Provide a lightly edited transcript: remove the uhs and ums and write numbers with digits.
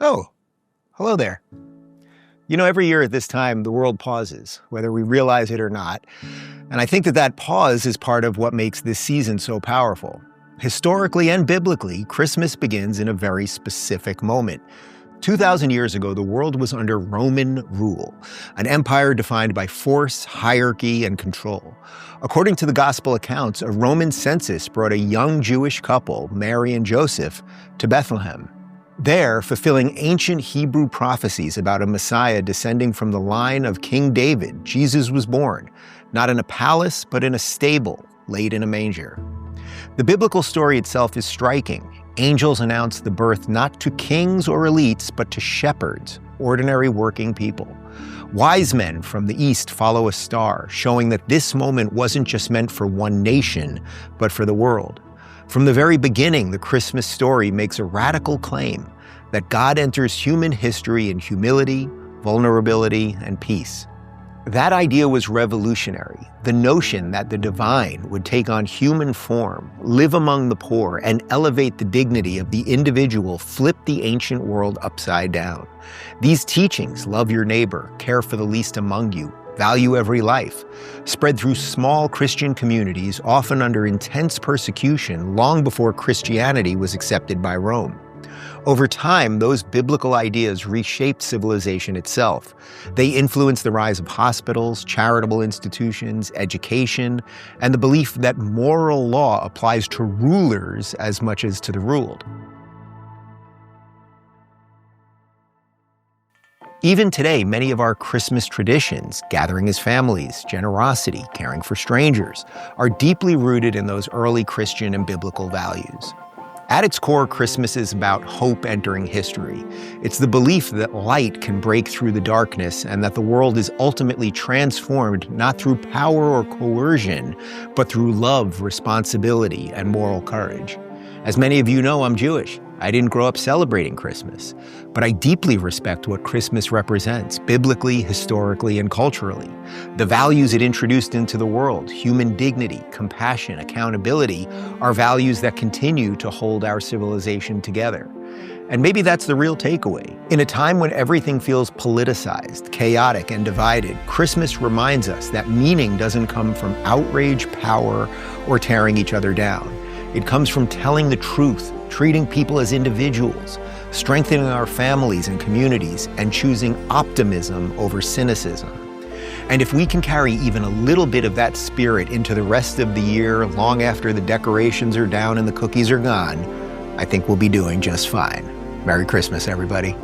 Oh, hello there. Every year at this time, the world pauses, whether we realize it or not. And I think that pause is part of what makes this season so powerful. Historically and biblically, Christmas begins in a very specific moment. 2,000 years ago, the world was under Roman rule, an empire defined by force, hierarchy, and control. According to the gospel accounts, a Roman census brought a young Jewish couple, Mary and Joseph, to Bethlehem. There, fulfilling ancient Hebrew prophecies about a Messiah descending from the line of King David, Jesus was born, not in a palace, but in a stable, laid in a manger. The biblical story itself is striking. Angels announce the birth not to kings or elites, but to shepherds, ordinary working people. Wise men from the east follow a star, showing that this moment wasn't just meant for one nation, but for the world. From the very beginning, the Christmas story makes a radical claim that God enters human history in humility, vulnerability, and peace. That idea was revolutionary. The notion that the divine would take on human form, live among the poor, and elevate the dignity of the individual flipped the ancient world upside down. These teachings, love your neighbor, care for the least among you, value every life, spread through small Christian communities, often under intense persecution long before Christianity was accepted by Rome. Over time, those biblical ideas reshaped civilization itself. They influenced the rise of hospitals, charitable institutions, education, and the belief that moral law applies to rulers as much as to the ruled. Even today, many of our Christmas traditions, gathering as families, generosity, caring for strangers, are deeply rooted in those early Christian and biblical values. At its core, Christmas is about hope entering history. It's the belief that light can break through the darkness and that the world is ultimately transformed not through power or coercion, but through love, responsibility, and moral courage. As many of you know, I'm Jewish. I didn't grow up celebrating Christmas, but I deeply respect what Christmas represents, biblically, historically, and culturally. The values it introduced into the world, human dignity, compassion, accountability, are values that continue to hold our civilization together. And maybe that's the real takeaway. In a time when everything feels politicized, chaotic, and divided, Christmas reminds us that meaning doesn't come from outrage, power, or tearing each other down. It comes from telling the truth, treating people as individuals, strengthening our families and communities, and choosing optimism over cynicism. And if we can carry even a little bit of that spirit into the rest of the year, long after the decorations are down and the cookies are gone, I think we'll be doing just fine. Merry Christmas, everybody.